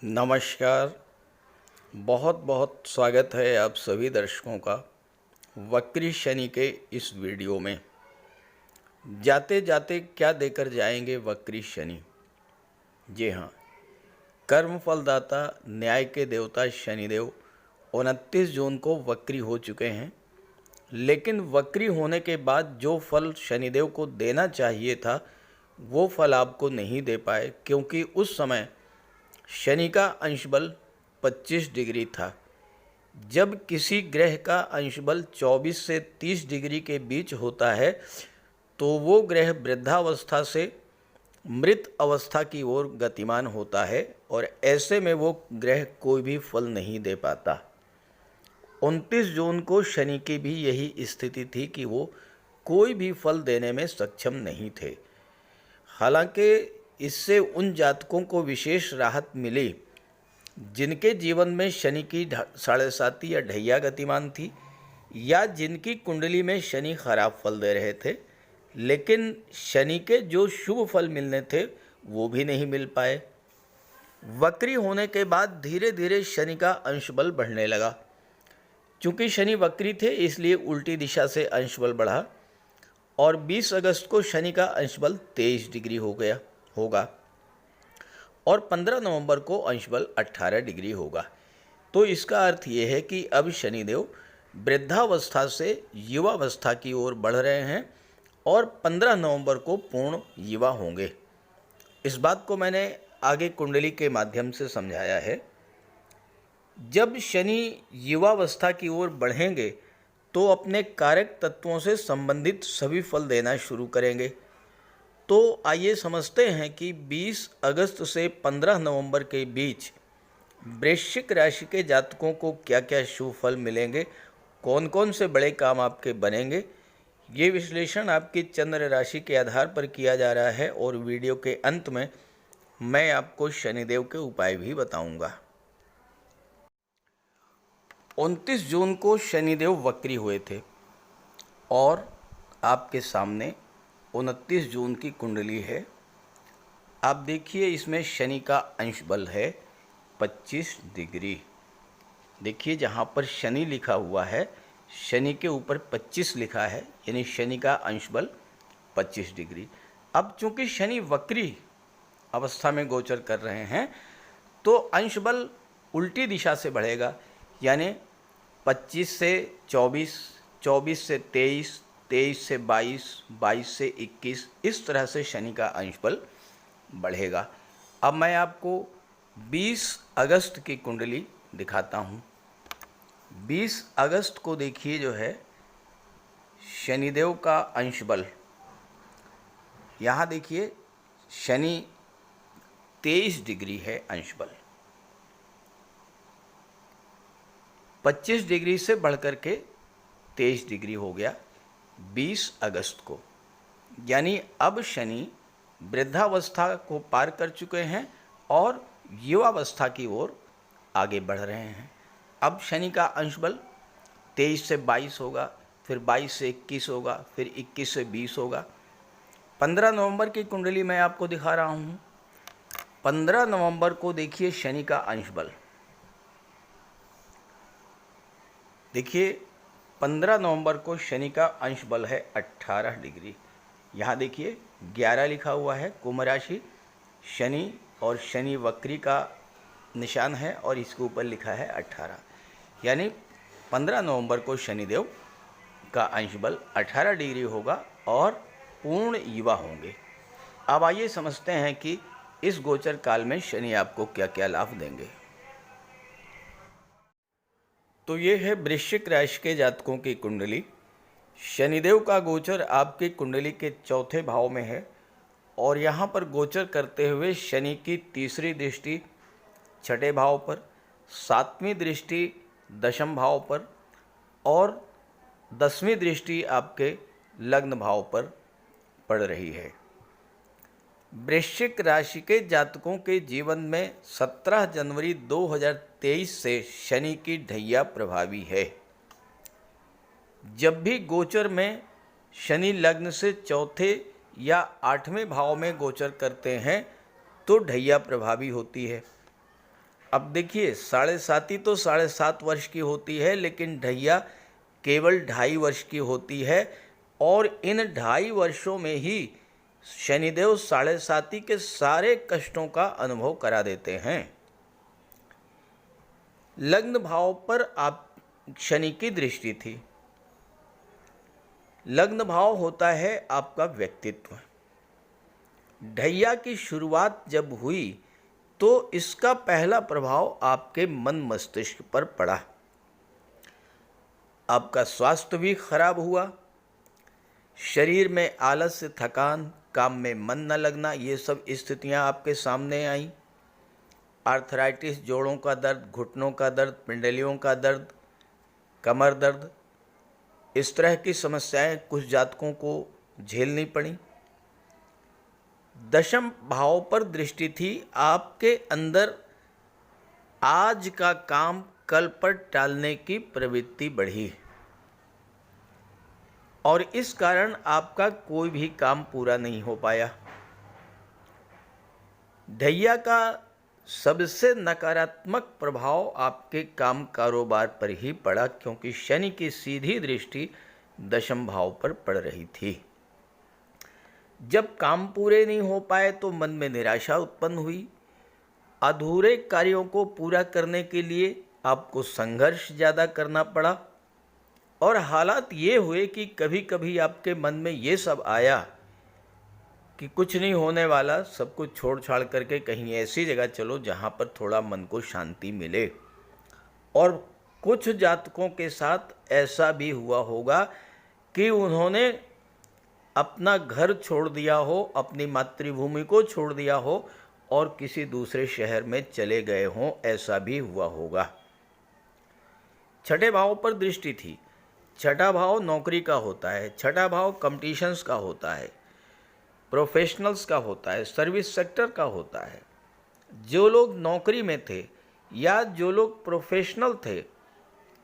नमस्कार। बहुत बहुत स्वागत है आप सभी दर्शकों का वक्री शनि के इस वीडियो में। जाते जाते क्या देकर जाएंगे वक्री शनि। जी हाँ, कर्म फलदाता न्याय के देवता शनिदेव 29 जून को वक्री हो चुके हैं। लेकिन वक्री होने के बाद जो फल शनिदेव को देना चाहिए था वो फल आपको नहीं दे पाए, क्योंकि उस समय शनि का अंश बल 25 डिग्री था। जब किसी ग्रह का अंश बल 24 से 30 डिग्री के बीच होता है तो वो ग्रह वृद्धावस्था से मृत अवस्था की ओर गतिमान होता है, और ऐसे में वो ग्रह कोई भी फल नहीं दे पाता। 29 जून को शनि की भी यही स्थिति थी कि वो कोई भी फल देने में सक्षम नहीं थे। हालांकि इससे उन जातकों को विशेष राहत मिली जिनके जीवन में शनि की 7.5 या ढैया गतिमान थी, या जिनकी कुंडली में शनि खराब फल दे रहे थे, लेकिन शनि के जो शुभ फल मिलने थे वो भी नहीं मिल पाए। वक्री होने के बाद धीरे धीरे शनि का अंश बल बढ़ने लगा। चूँकि शनि वक्री थे इसलिए उल्टी दिशा से अंश बल बढ़ा, और 20 अगस्त को शनि का अंश बल 23 डिग्री होगा और 15 नवंबर को अंश बल 18 डिग्री होगा। तो इसका अर्थ ये है कि अब शनिदेव वृद्धावस्था से युवावस्था की ओर बढ़ रहे हैं और 15 नवंबर को पूर्ण युवा होंगे। इस बात को मैंने आगे कुंडली के माध्यम से समझाया है। जब शनि युवावस्था की ओर बढ़ेंगे तो अपने कारक तत्वों से संबंधित सभी फल देना शुरू करेंगे। तो आइए समझते हैं कि 20 अगस्त से 15 नवंबर के बीच वृश्चिक राशि के जातकों को क्या क्या शुभ फल मिलेंगे, कौन कौन से बड़े काम आपके बनेंगे। ये विश्लेषण आपकी चंद्र राशि के आधार पर किया जा रहा है, और वीडियो के अंत में मैं आपको शनिदेव के उपाय भी बताऊंगा। 29 जून को शनिदेव वक्री हुए थे और आपके सामने 29 जून की कुंडली है। आप देखिए, इसमें शनि का अंश बल है 25 डिग्री। देखिए जहाँ पर शनि लिखा हुआ है, शनि के ऊपर 25 लिखा है, यानी शनि का अंश बल 25 डिग्री। अब चूंकि शनि वक्री अवस्था में गोचर कर रहे हैं तो अंश बल उल्टी दिशा से बढ़ेगा, यानी 25 से 24, 24 से 23, 23 से 22, 22 से 21, इस तरह से शनि का अंश बल बढ़ेगा। अब मैं आपको 20 अगस्त की कुंडली दिखाता हूँ। 20 अगस्त को देखिए, जो है शनिदेव का अंश बल, यहाँ देखिए शनि 23 डिग्री है अंश बल, 25 डिग्री से बढ़कर के 23 डिग्री हो गया 20 अगस्त को। यानी अब शनि वृद्धावस्था को पार कर चुके हैं और युवावस्था की ओर आगे बढ़ रहे हैं। अब शनि का अंश बल 23 से 22 होगा, फिर 22 से 21 होगा, फिर 21 से 20 होगा। 15 नवंबर की कुंडली मैं आपको दिखा रहा हूँ। 15 नवंबर को देखिए शनि का अंश बल, देखिए 15 नवंबर को शनि का अंश बल है 18 डिग्री। यहाँ देखिए 11 लिखा हुआ है, कुंभ राशि, शनि और शनि वक्री का निशान है, और इसके ऊपर लिखा है 18। यानी 15 नवंबर को शनिदेव का अंश बल 18 डिग्री होगा और पूर्ण युवा होंगे। अब आइए समझते हैं कि इस गोचर काल में शनि आपको क्या क्या लाभ देंगे। तो ये है वृश्चिक राशि के जातकों की कुंडली। शनिदेव का गोचर आपकी कुंडली के चौथे भाव में है, और यहाँ पर गोचर करते हुए शनि की तीसरी दृष्टि छठे भाव पर, 7वीं दृष्टि दशम भाव पर, और 10वीं दृष्टि आपके लग्न भाव पर पड़ रही है। वृश्चिक राशि के जातकों के जीवन में 17 जनवरी 2023 से शनि की ढैया प्रभावी है। जब भी गोचर में शनि लग्न से चौथे या 8वें भाव में गोचर करते हैं तो ढैया प्रभावी होती है। अब देखिए, 7.5 तो 7.5 वर्ष की होती है, लेकिन ढैया केवल 2.5 वर्ष की होती है। और इन 2.5 वर्षों में ही शनिदेव 7.5 के सारे कष्टों का अनुभव करा देते हैं। लग्न भाव पर आप शनि की दृष्टि थी। लग्न भाव होता है आपका व्यक्तित्व। ढैया की शुरुआत जब हुई तो इसका पहला प्रभाव आपके मन मस्तिष्क पर पड़ा। आपका स्वास्थ्य भी खराब हुआ, शरीर में आलस्य, थकान, काम में मन न लगना, ये सब स्थितियां आपके सामने आईं। आर्थराइटिस, जोड़ों का दर्द, घुटनों का दर्द, पिंडलियों का दर्द, कमर दर्द, इस तरह की समस्याएं कुछ जातकों को झेलनी पड़ी। दशम भाव पर दृष्टि थी। आपके अंदर आज का काम कल पर टालने की प्रवृत्ति बढ़ी और इस कारण आपका कोई भी काम पूरा नहीं हो पाया। ढैया का सबसे नकारात्मक प्रभाव आपके काम कारोबार पर ही पड़ा, क्योंकि शनि की सीधी दृष्टि दशम भाव पर पड़ रही थी। जब काम पूरे नहीं हो पाए तो मन में निराशा उत्पन्न हुई। अधूरे कार्यों को पूरा करने के लिए आपको संघर्ष ज़्यादा करना पड़ा और हालात ये हुए कि कभी कभी आपके मन में ये सब आया कि कुछ नहीं होने वाला, सब कुछ छोड़ छाड़ करके कहीं ऐसी जगह चलो जहाँ पर थोड़ा मन को शांति मिले। और कुछ जातकों के साथ ऐसा भी हुआ होगा कि उन्होंने अपना घर छोड़ दिया हो, अपनी मातृभूमि को छोड़ दिया हो और किसी दूसरे शहर में चले गए हों, ऐसा भी हुआ होगा। छठे भाव पर दृष्टि थी। छठा भाव नौकरी का होता है, छठा भाव कंपटीशंस का होता है, प्रोफेशनल्स का होता है, सर्विस सेक्टर का होता है। जो लोग नौकरी में थे या जो लोग प्रोफेशनल थे,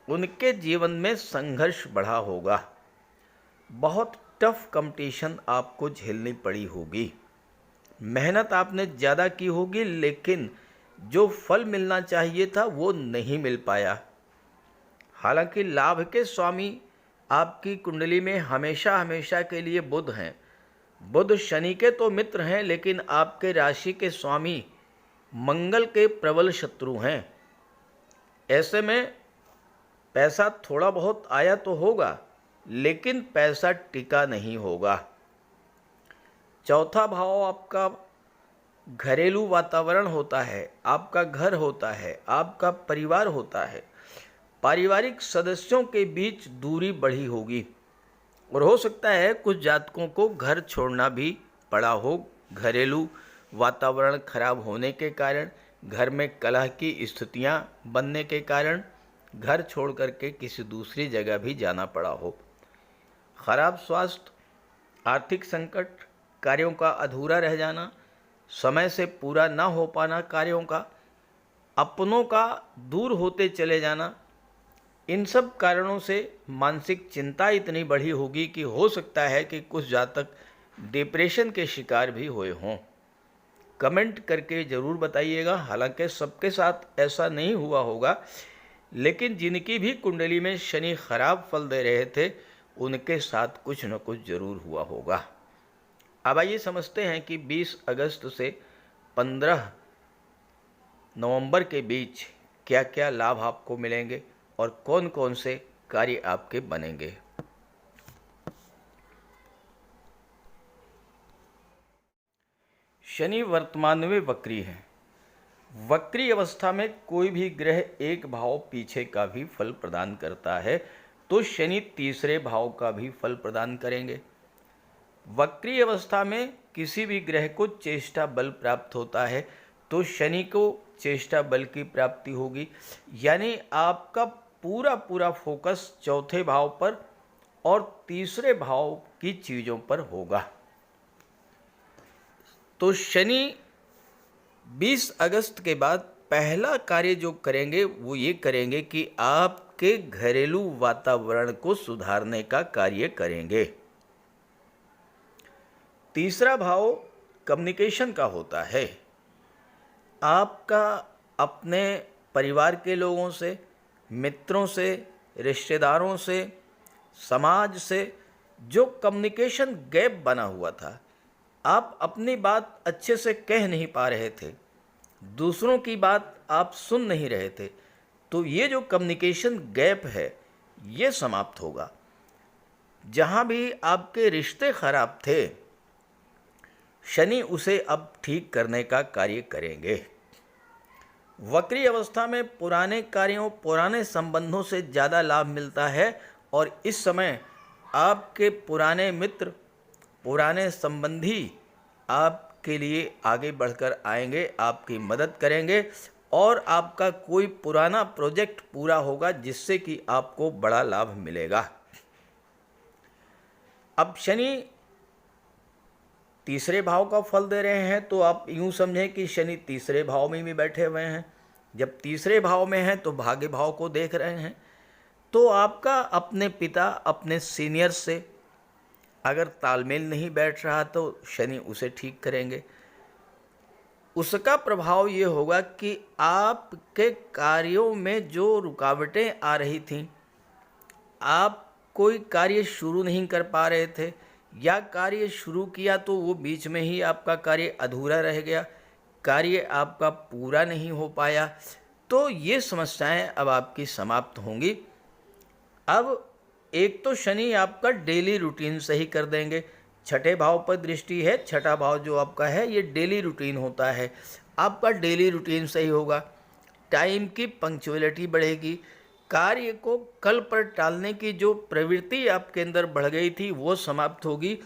उनके जीवन में संघर्ष बढ़ा होगा। बहुत टफ कंपटीशन आपको झेलनी पड़ी होगी। मेहनत आपने ज़्यादा की होगी, लेकिन जो फल मिलना चाहिए था वो नहीं मिल पाया। हालांकि लाभ के स्वामी आपकी कुंडली में हमेशा हमेशा के लिए बुध हैं। बुध शनि के तो मित्र हैं, लेकिन आपके राशि के स्वामी मंगल के प्रबल शत्रु हैं। ऐसे में पैसा थोड़ा बहुत आया तो होगा, लेकिन पैसा टिका नहीं होगा। चौथा भाव आपका घरेलू वातावरण होता है, आपका घर होता है, आपका परिवार होता है। पारिवारिक सदस्यों के बीच दूरी बढ़ी होगी और हो सकता है कुछ जातकों को घर छोड़ना भी पड़ा हो। घरेलू वातावरण खराब होने के कारण, घर में कलह की स्थितियां बनने के कारण घर छोड़ करके किसी दूसरी जगह भी जाना पड़ा हो। खराब स्वास्थ्य, आर्थिक संकट, कार्यों का अधूरा रह जाना, समय से पूरा ना हो पाना कार्यों का, अपनों का दूर होते चले जाना, इन सब कारणों से मानसिक चिंता इतनी बढ़ी होगी कि हो सकता है कि कुछ जातक डिप्रेशन के शिकार भी हुए हों। कमेंट करके ज़रूर बताइएगा। हालांकि सबके साथ ऐसा नहीं हुआ होगा, लेकिन जिनकी भी कुंडली में शनि खराब फल दे रहे थे, उनके साथ कुछ न कुछ ज़रूर हुआ होगा। अब आइए समझते हैं कि 20 अगस्त से 15 नवंबर के बीच क्या क्या लाभ आपको मिलेंगे और कौन कौन से कार्य आपके बनेंगे। शनि वर्तमान में वक्री है। वक्री अवस्था में कोई भी ग्रह एक भाव पीछे का भी फल प्रदान करता है, तो शनि तीसरे भाव का भी फल प्रदान करेंगे। वक्री अवस्था में किसी भी ग्रह को चेष्टा बल प्राप्त होता है, तो शनि को चेष्टा बल की प्राप्ति होगी। यानी आपका पूरा फोकस चौथे भाव पर और तीसरे भाव की चीज़ों पर होगा। तो शनि 20 अगस्त के बाद पहला कार्य जो करेंगे वो ये करेंगे कि आपके घरेलू वातावरण को सुधारने का कार्य करेंगे। तीसरा भाव कम्युनिकेशन का होता है। आपका अपने परिवार के लोगों से, मित्रों से, रिश्तेदारों से, समाज से जो कम्युनिकेशन गैप बना हुआ था, आप अपनी बात अच्छे से कह नहीं पा रहे थे, दूसरों की बात आप सुन नहीं रहे थे, तो ये जो कम्युनिकेशन गैप है ये समाप्त होगा। जहाँ भी आपके रिश्ते खराब थे, शनि उसे अब ठीक करने का कार्य करेंगे। वक्री अवस्था में पुराने कार्यों, पुराने संबंधों से ज़्यादा लाभ मिलता है और इस समय आपके पुराने मित्र, पुराने संबंधी आपके लिए आगे बढ़कर आएंगे, आपकी मदद करेंगे और आपका कोई पुराना प्रोजेक्ट पूरा होगा जिससे कि आपको बड़ा लाभ मिलेगा। अब शनि तीसरे भाव का फल दे रहे हैं, तो आप यूँ समझें कि शनि तीसरे भाव में भी बैठे हुए हैं। जब तीसरे भाव में हैं तो भाग्य भाव को देख रहे हैं, तो आपका अपने पिता, अपने सीनियर से अगर तालमेल नहीं बैठ रहा तो शनि उसे ठीक करेंगे। उसका प्रभाव ये होगा कि आपके कार्यों में जो रुकावटें आ रही थीं, आप कोई कार्य शुरू नहीं कर पा रहे थे या कार्य शुरू किया तो वो बीच में ही आपका कार्य अधूरा रह गया, कार्य आपका पूरा नहीं हो पाया, तो ये समस्याएं अब आपकी समाप्त होंगी। अब एक तो शनि आपका डेली रूटीन सही कर देंगे। छठे भाव पर दृष्टि है, छठा भाव जो आपका है ये डेली रूटीन होता है, आपका डेली रूटीन सही होगा, टाइम की पंक्चुअलिटी बढ़ेगी, कार्य को कल पर टालने की जो प्रवृत्ति आपके अंदर बढ़ गई थी वो समाप्त होगी।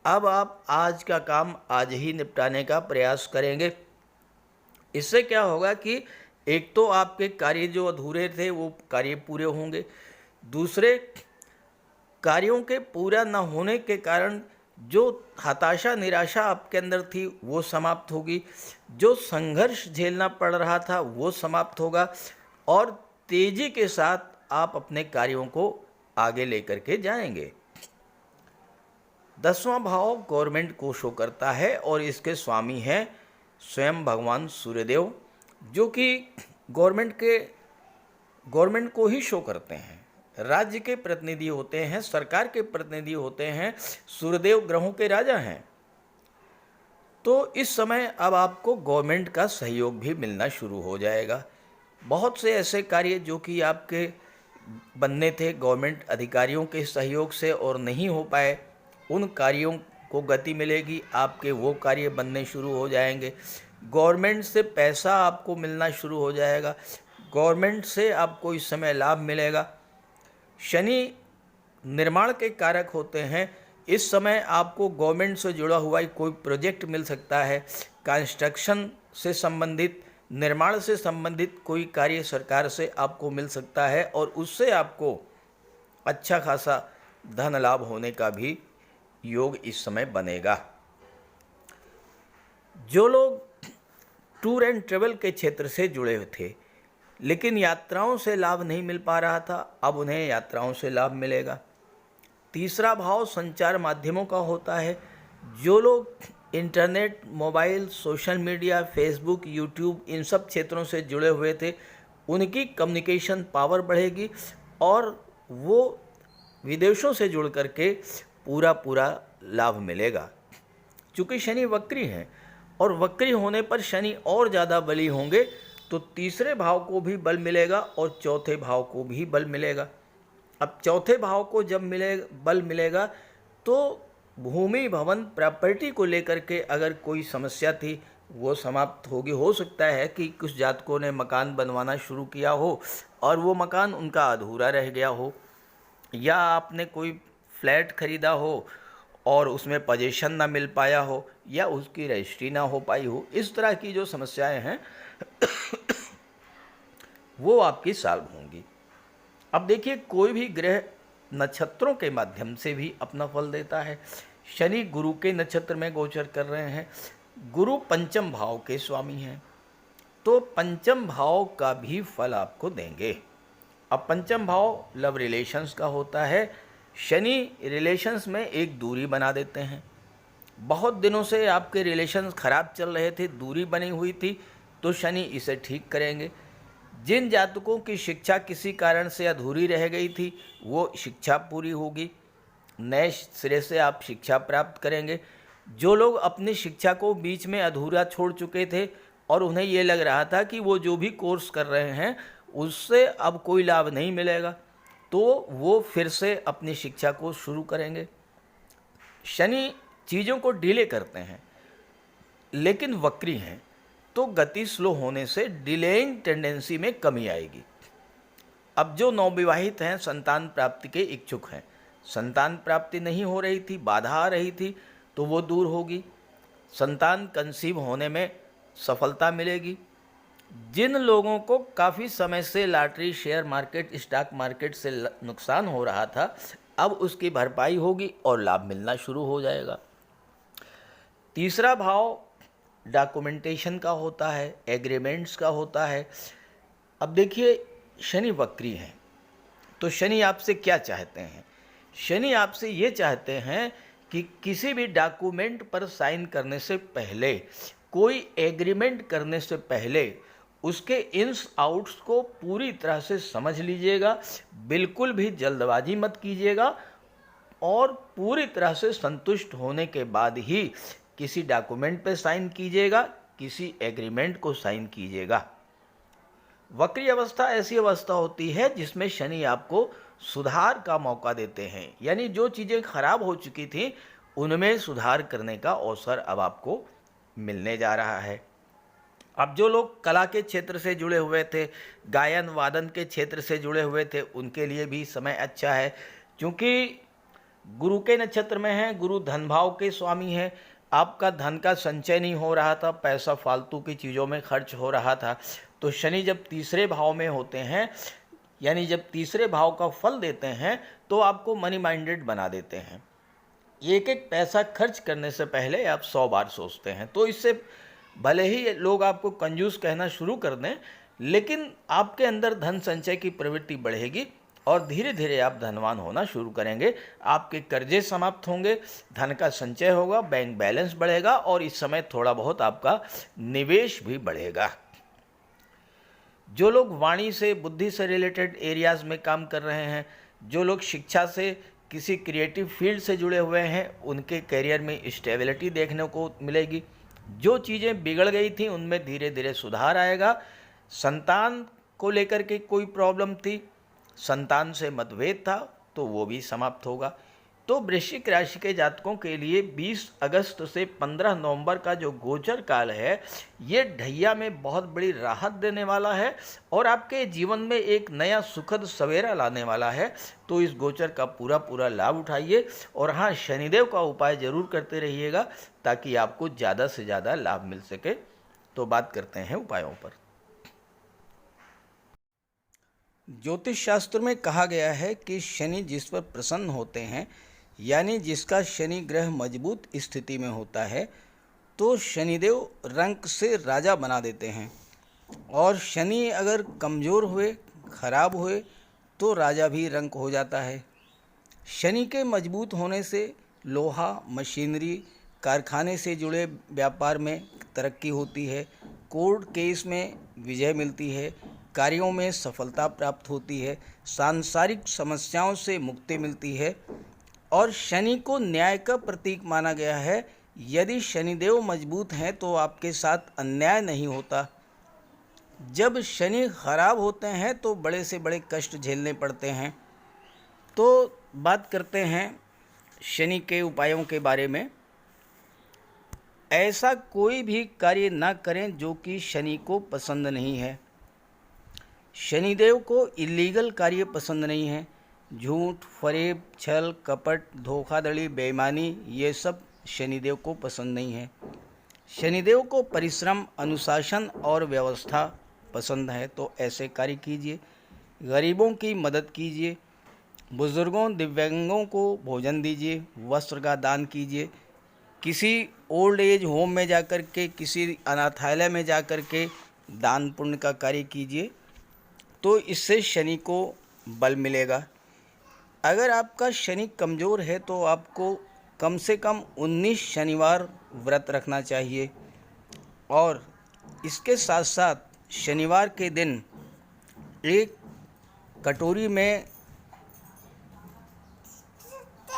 अब आप आज का काम आज ही निपटाने का प्रयास करेंगे। इससे क्या होगा कि एक तो आपके कार्य जो अधूरे थे वो कार्य पूरे होंगे, दूसरे कार्यों के पूरा न होने के कारण जो हताशा, निराशा आपके अंदर थी वो समाप्त होगी, जो संघर्ष झेलना पड़ रहा था वो समाप्त होगा और तेजी के साथ आप अपने कार्यों को आगे लेकर के जाएंगे। 10वां भाव गवर्नमेंट को शो करता है और इसके स्वामी हैं स्वयं भगवान सूर्यदेव, जो कि गवर्नमेंट को ही शो करते हैं, राज्य के प्रतिनिधि होते हैं, सरकार के प्रतिनिधि होते हैं, सूर्यदेव ग्रहों के राजा हैं। तो इस समय अब आपको गवर्नमेंट का सहयोग भी मिलना शुरू हो जाएगा। बहुत से ऐसे कार्य जो कि आपके बनने थे गवर्नमेंट अधिकारियों के सहयोग से और नहीं हो पाए, उन कार्यों को गति मिलेगी, आपके वो कार्य बनने शुरू हो जाएंगे। गवर्नमेंट से पैसा आपको मिलना शुरू हो जाएगा, गवर्नमेंट से आपको इस समय लाभ मिलेगा। शनि निर्माण के कारक होते हैं, इस समय आपको गवर्नमेंट से जुड़ा हुआ कोई प्रोजेक्ट मिल सकता है, कंस्ट्रक्शन से संबंधित, निर्माण से संबंधित कोई कार्य सरकार से आपको मिल सकता है और उससे आपको अच्छा खासा धन लाभ होने का भी योग इस समय बनेगा। जो लोग टूर एंड ट्रेवल के क्षेत्र से जुड़े हुए थे लेकिन यात्राओं से लाभ नहीं मिल पा रहा था, अब उन्हें यात्राओं से लाभ मिलेगा। तीसरा भाव संचार माध्यमों का होता है। जो लोग internet, mobile, social media, Facebook, YouTube इन सब क्षेत्रों से जुड़े हुए थे, उनकी कम्युनिकेशन पावर बढ़ेगी और वो विदेशों से जुड़ करके पूरा लाभ मिलेगा। चूँकि शनि वक्री हैं और वक्री होने पर शनि और ज़्यादा बली होंगे, तो तीसरे भाव को भी बल मिलेगा और चौथे भाव को भी बल मिलेगा। अब चौथे भाव को जब बल मिलेगा तो भूमि, भवन, प्रॉपर्टी को लेकर के अगर कोई समस्या थी वो समाप्त होगी। हो सकता है कि कुछ जातकों ने मकान बनवाना शुरू किया हो और वो मकान उनका अधूरा रह गया हो, या आपने कोई फ्लैट खरीदा हो और उसमें पोजीशन ना मिल पाया हो या उसकी रजिस्ट्री ना हो पाई हो। इस तरह की जो समस्याएं हैं वो आपकी सॉल्व होंगी। अब देखिए, कोई भी ग्रह नक्षत्रों के माध्यम से भी अपना फल देता है। शनि गुरु के नक्षत्र में गोचर कर रहे हैं, गुरु पंचम भाव के स्वामी हैं, तो पंचम भाव का भी फल आपको देंगे। अब पंचम भाव लव रिलेशंस का होता है। शनि रिलेशंस में एक दूरी बना देते हैं। बहुत दिनों से आपके रिलेशंस खराब चल रहे थे, दूरी बनी हुई थी, तो शनि इसे ठीक करेंगे। जिन जातकों की शिक्षा किसी कारण से अधूरी रह गई थी वो शिक्षा पूरी होगी, नए सिरे से आप शिक्षा प्राप्त करेंगे। जो लोग अपनी शिक्षा को बीच में अधूरा छोड़ चुके थे और उन्हें ये लग रहा था कि वो जो भी कोर्स कर रहे हैं उससे अब कोई लाभ नहीं मिलेगा, तो वो फिर से अपनी शिक्षा को शुरू करेंगे। शनि चीज़ों को डिले करते हैं लेकिन वक्री हैं, तो गति स्लो होने से डिलेइंग टेंडेंसी में कमी आएगी। अब जो नवविवाहित हैं, संतान प्राप्ति के इच्छुक हैं, संतान प्राप्ति नहीं हो रही थी, बाधा आ रही थी, तो वो दूर होगी। संतान कंसीव होने में सफलता मिलेगी। जिन लोगों को काफ़ी समय से lottery, share market, stock market से नुकसान हो रहा था, अब उसकी भरपाई होगी और लाभ मिलना शुरू हो जाएगा। तीसरा भाव डॉक्यूमेंटेशन का होता है, एग्रीमेंट्स का होता है। अब देखिए, शनि वक्री हैं, तो शनि आपसे क्या चाहते हैं? शनि आपसे ये चाहते हैं कि किसी भी डॉक्यूमेंट पर साइन करने से पहले, कोई एग्रीमेंट करने से पहले उसके इन्स आउट्स को पूरी तरह से समझ लीजिएगा, बिल्कुल भी जल्दबाजी मत कीजिएगा और पूरी तरह से संतुष्ट होने के बाद ही किसी डॉक्यूमेंट पर साइन कीजिएगा, किसी एग्रीमेंट को साइन कीजिएगा। वक्री अवस्था ऐसी अवस्था होती है जिसमें शनि आपको सुधार का मौका देते हैं, यानी जो चीज़ें खराब हो चुकी थी उनमें सुधार करने का अवसर अब आपको मिलने जा रहा है। अब जो लोग कला के क्षेत्र से जुड़े हुए थे, गायन वादन के क्षेत्र से जुड़े हुए थे, उनके लिए भी समय अच्छा है, क्योंकि गुरु के नक्षत्र में है, गुरु धन भाव के स्वामी हैं। आपका धन का संचय नहीं हो रहा था, पैसा फालतू की चीज़ों में खर्च हो रहा था, तो शनि जब तीसरे भाव में होते हैं, यानी जब तीसरे भाव का फल देते हैं, तो आपको मनी माइंडेड बना देते हैं। एक एक पैसा खर्च करने से पहले आप 100 बार सोचते हैं। तो इससे भले ही लोग आपको कंजूस कहना शुरू कर दें, लेकिन आपके अंदर धन संचय की प्रवृत्ति बढ़ेगी और धीरे धीरे आप धनवान होना शुरू करेंगे। आपके कर्जे समाप्त होंगे, धन का संचय होगा, बैंक बैलेंस बढ़ेगा और इस समय थोड़ा बहुत आपका निवेश भी बढ़ेगा। जो लोग वाणी से, बुद्धि से रिलेटेड एरियाज़ में काम कर रहे हैं, जो लोग शिक्षा से, किसी क्रिएटिव फील्ड से जुड़े हुए हैं, उनके करियर में स्टेबिलिटी देखने को मिलेगी। जो चीज़ें बिगड़ गई थी उनमें धीरे धीरे सुधार आएगा। संतान को लेकर के कोई प्रॉब्लम थी, संतान से मतभेद था, तो वो भी समाप्त होगा। तो वृश्चिक राशि के जातकों के लिए 20 अगस्त से 15 नवंबर का जो गोचर काल है, ये ढैया में बहुत बड़ी राहत देने वाला है और आपके जीवन में एक नया सुखद सवेरा लाने वाला है। तो इस गोचर का पूरा पूरा लाभ उठाइए और हाँ, शनिदेव का उपाय जरूर करते रहिएगा ताकि आपको ज़्यादा से ज़्यादा लाभ मिल सके। तो बात करते हैं उपायों पर। ज्योतिष शास्त्र में कहा गया है कि शनि जिस पर प्रसन्न होते हैं, यानी जिसका शनि ग्रह मजबूत स्थिति में होता है, तो शनिदेव रंक से राजा बना देते हैं और शनि अगर कमज़ोर हुए, खराब हुए, तो राजा भी रंक हो जाता है। शनि के मजबूत होने से लोहा, मशीनरी, कारखाने से जुड़े व्यापार में तरक्की होती है, कोर्ट केस में विजय मिलती है, कार्यों में सफलता प्राप्त होती है, सांसारिक समस्याओं से मुक्ति मिलती है और शनि को न्याय का प्रतीक माना गया है। यदि शनिदेव मजबूत हैं तो आपके साथ अन्याय नहीं होता। जब शनि खराब होते हैं तो बड़े से बड़े कष्ट झेलने पड़ते हैं। तो बात करते हैं शनि के उपायों के बारे में। ऐसा कोई भी कार्य ना करें जो कि शनि को पसंद नहीं है। शनिदेव को इलीगल कार्य पसंद नहीं है। झूठ, फरेब, छल, कपट, धोखाधड़ी, बेईमानी, ये सब शनिदेव को पसंद नहीं है। शनिदेव को परिश्रम, अनुशासन और व्यवस्था पसंद है, तो ऐसे कार्य कीजिए। गरीबों की मदद कीजिए, बुजुर्गों, दिव्यांगों को भोजन दीजिए, वस्त्र का दान कीजिए, किसी ओल्ड एज होम में जाकर के, किसी अनाथालय में जाकर के दान पुण्य का कार्य कीजिए, तो इससे शनि को बल मिलेगा। अगर आपका शनि कमज़ोर है तो आपको कम से कम 19 शनिवार व्रत रखना चाहिए और इसके साथ साथ शनिवार के दिन एक कटोरी में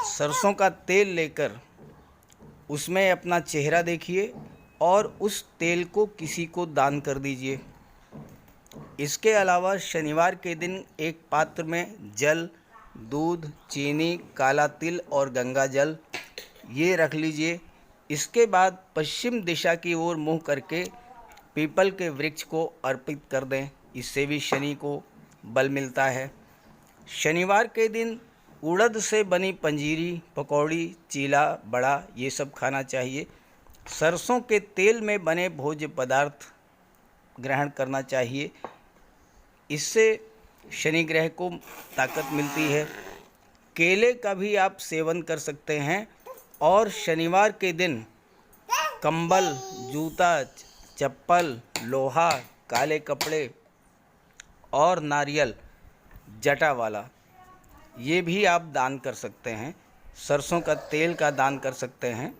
सरसों का तेल लेकर उसमें अपना चेहरा देखिए और उस तेल को किसी को दान कर दीजिए। इसके अलावा शनिवार के दिन एक पात्र में जल, दूध, चीनी, काला तिल और गंगा जल ये रख लीजिए। इसके बाद पश्चिम दिशा की ओर मुँह करके पीपल के वृक्ष को अर्पित कर दें। इससे भी शनि को बल मिलता है। शनिवार के दिन उड़द से बनी पंजीरी, पकौड़ी, चीला, बड़ा ये सब खाना चाहिए। सरसों के तेल में बने भोज्य पदार्थ ग्रहण करना चाहिए। इससे शनि ग्रह को ताकत मिलती है। केले का भी आप सेवन कर सकते हैं। और शनिवार के दिन कंबल, जूता, चप्पल, लोहा, काले कपड़े और नारियल जटा वाला ये भी आप दान कर सकते हैं। सरसों का तेल का दान कर सकते हैं।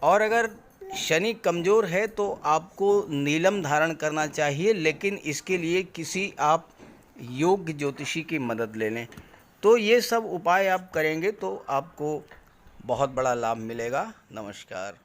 और अगर शनि कमज़ोर है तो आपको नीलम धारण करना चाहिए, लेकिन इसके लिए किसी आप योग्य ज्योतिषी की मदद ले लें। तो ये सब उपाय आप करेंगे तो आपको बहुत बड़ा लाभ मिलेगा। नमस्कार।